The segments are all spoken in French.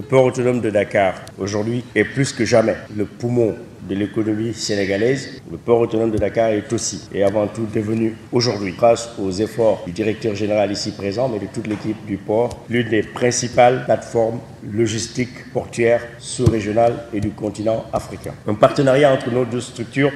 port autonome de Dakar, aujourd'hui, est plus que jamais le poumon de l'économie sénégalaise. Le port autonome de Dakar est aussi et avant tout devenu aujourd'hui, grâce aux efforts du directeur général ici présent, mais de toute l'équipe du port, l'une des principales plateformes logistiques portuaires sous-régionales et du continent africain. Un partenariat entre nos deux structures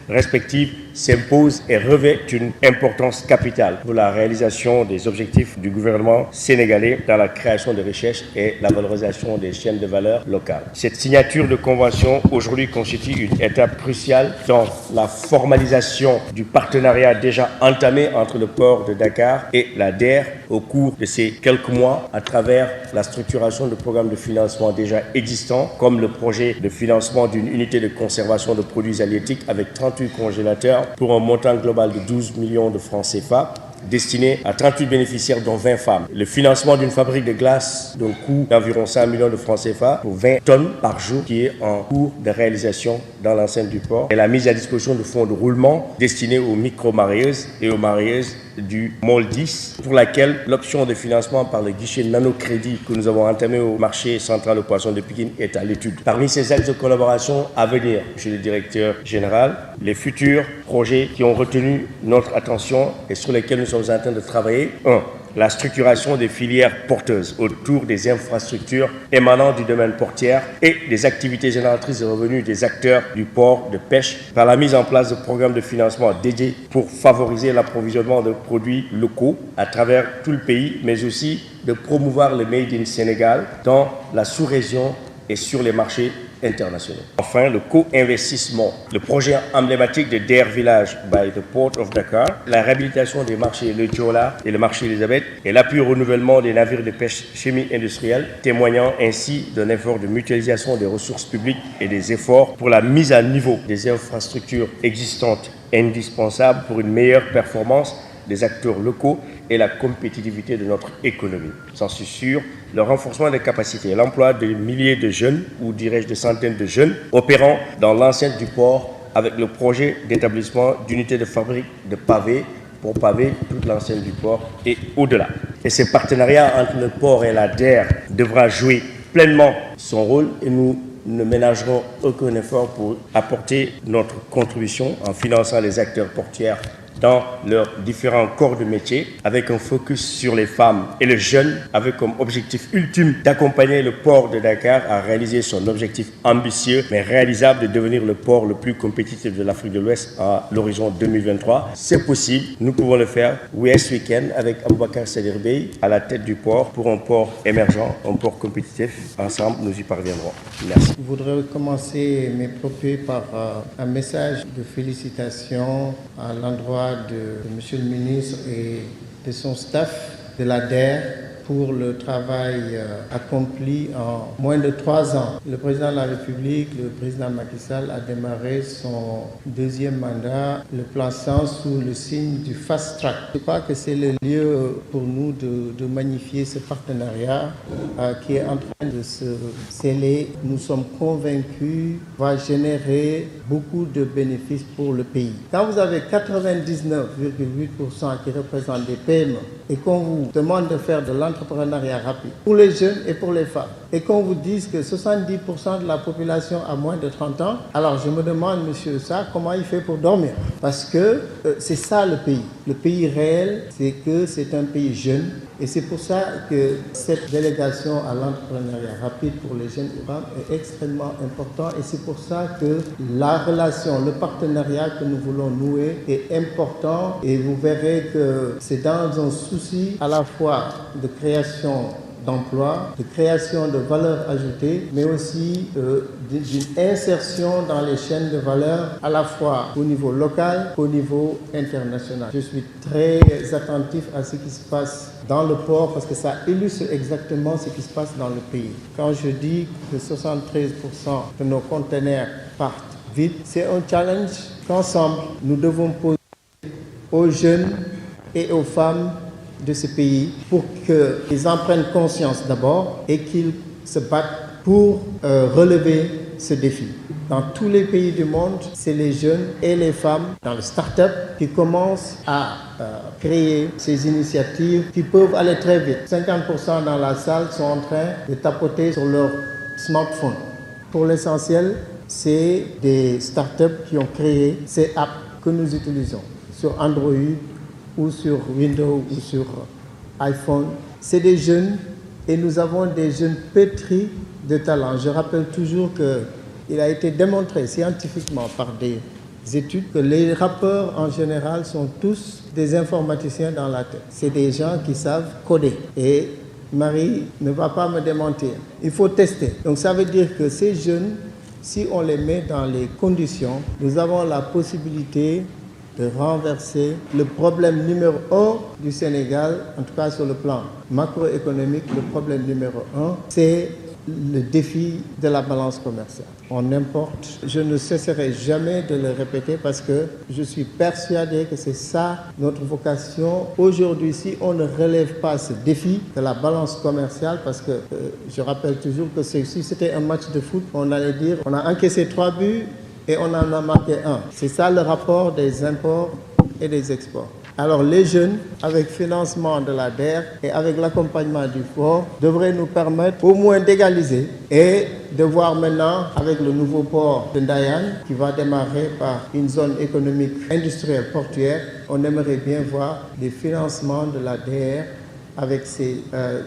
respectives s'impose et revêt une importance capitale pour la réalisation des objectifs du gouvernement sénégalais dans la création de richesses et la valorisation des chaînes de valeur locales. Cette signature de convention aujourd'hui constitue une étape cruciale dans la formalisation du partenariat déjà entamé entre le port de Dakar et la DER au cours de ces quelques mois à travers la structuration de programmes de financement déjà existants comme le projet de financement d'une unité de conservation de produits halieutiques avec 38 congélateurs pour un montant global de 12 millions de francs CFA destiné à 38 bénéficiaires dont 20 femmes. Le financement d'une fabrique de glace d'un coût d'environ 5 millions de francs CFA pour 20 tonnes par jour qui est en cours de réalisation dans l'enceinte du port et la mise à disposition de fonds de roulement destinés aux micro-mareyeuses et aux mareyeuses du MOL 10 pour laquelle l'option de financement par le guichet nanocrédit que nous avons entamé au marché central au poisson de Pikine est à l'étude. Parmi ces axes de collaboration à venir, monsieur le directeur général, les futurs projets qui ont retenu notre attention et sur lesquels nous sommes en train de travailler. 1. La structuration des filières porteuses autour des infrastructures émanant du domaine portuaire et des activités génératrices de revenus des acteurs du port de pêche par la mise en place de programmes de financement dédiés pour favoriser l'approvisionnement de produits locaux à travers tout le pays, mais aussi de promouvoir le Made in Sénégal dans la sous-région et sur les marchés internationaux. Enfin, le co-investissement, le projet emblématique de DER Village by the Port of Dakar, la réhabilitation des marchés Le Diola et le marché Elisabeth et l'appui au renouvellement des navires de pêche semi-industrielle, témoignant ainsi d'un effort de mutualisation des ressources publiques et des efforts pour la mise à niveau des infrastructures existantes indispensables pour une meilleure performance des acteurs locaux et la compétitivité de notre économie. J'en suis sûr, le renforcement des capacités et l'emploi de milliers de jeunes, ou dirais-je de centaines de jeunes, opérant dans l'enceinte du port avec le projet d'établissement d'unités de fabrique de pavés pour paver toute l'enceinte du port et au-delà. Et ce partenariat entre le port et la DER devra jouer pleinement son rôle et nous ne ménagerons aucun effort pour apporter notre contribution en finançant les acteurs portuaires dans leurs différents corps de métier, avec un focus sur les femmes et les jeunes, avec comme objectif ultime d'accompagner le port de Dakar à réaliser son objectif ambitieux, mais réalisable de devenir le port le plus compétitif de l'Afrique de l'Ouest à l'horizon 2023. C'est possible, nous pouvons le faire. Yes, we can, avec Aboubacar Sadr Bey à la tête du port, pour un port émergent, un port compétitif. Ensemble, nous y parviendrons. Merci. Je voudrais commencer mes propos par un message de félicitations à l'endroit de Monsieur le ministre et de son staff de la DER pour le travail accompli en moins de 3 ans. Le président de la République, le président Macky Sall, a démarré son deuxième mandat, le plaçant sous le signe du fast track. Je crois que c'est le lieu pour nous de magnifier ce partenariat qui est en train de se sceller. Nous sommes convaincus va générer beaucoup de bénéfices pour le pays. Quand vous avez 99,8% qui représentent des PME et qu'on vous demande de faire de l'entrepreneuriat rapide pour les jeunes et pour les femmes, et qu'on vous dise que 70% de la population a moins de 30 ans, alors je me demande, monsieur Sarr, comment il fait pour dormir? Parce que c'est ça le pays. Le pays réel, c'est que c'est un pays jeune, et c'est pour ça que cette délégation à l'entrepreneuriat rapide pour les jeunes et femmes est extrêmement important, et c'est pour ça que la relation, le partenariat que nous voulons nouer est important, et vous verrez que c'est dans un souci à la fois de création d'emplois, de création de valeur ajoutée, mais aussi d'une insertion dans les chaînes de valeur, à la fois au niveau local qu'au niveau international. Je suis très attentif à ce qui se passe dans le port parce que ça illustre exactement ce qui se passe dans le pays. Quand je dis que 73% de nos conteneurs partent vides, c'est un challenge qu'ensemble nous devons poser aux jeunes et aux femmes de ce pays pour qu'ils en prennent conscience d'abord et qu'ils se battent pour relever ce défi. Dans tous les pays du monde, c'est les jeunes et les femmes dans les start-up qui commencent à créer ces initiatives qui peuvent aller très vite. 50% dans la salle sont en train de tapoter sur leur smartphone. Pour l'essentiel, c'est des start-up qui ont créé ces apps que nous utilisons sur Android ou sur Windows ou sur iPhone. C'est des jeunes et nous avons des jeunes pétris de talent. Je rappelle toujours qu'il a été démontré scientifiquement par des études que les rappeurs en général sont tous des informaticiens dans la tête. C'est des gens qui savent coder. Et Marie ne va pas me démentir. Il faut tester. Donc ça veut dire que ces jeunes, si on les met dans les conditions, nous avons la possibilité de renverser le problème numéro 1 du Sénégal, en tout cas sur le plan macroéconomique. Le problème numéro 1, c'est le défi de la balance commerciale. On importe. Je ne cesserai jamais de le répéter parce que je suis persuadé que c'est ça notre vocation. Aujourd'hui, si on ne relève pas ce défi de la balance commerciale, parce que je rappelle toujours que si c'était un match de foot, on allait dire on a encaissé 3 buts et on en a marqué 1. C'est ça le rapport des imports et des exports. Alors les jeunes, avec financement de la DER et avec l'accompagnement du port, devraient nous permettre au moins d'égaliser et de voir maintenant avec le nouveau port de Ndayane qui va démarrer par une zone économique industrielle portuaire, on aimerait bien voir des financements de la DER avec ces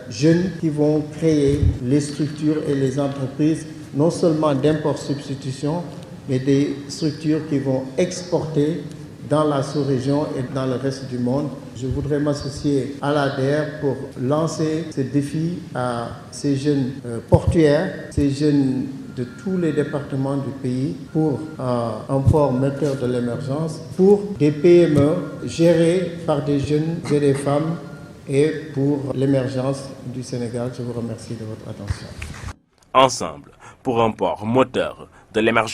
jeunes qui vont créer les structures et les entreprises, non seulement d'import-substitution, mais des structures qui vont exporter dans la sous-région et dans le reste du monde. Je voudrais m'associer à l'ADER pour lancer ce défi à ces jeunes portuaires, ces jeunes de tous les départements du pays pour un port moteur de l'émergence, pour des PME gérées par des jeunes et des femmes et pour l'émergence du Sénégal. Je vous remercie de votre attention. Ensemble pour un port moteur de l'émergence.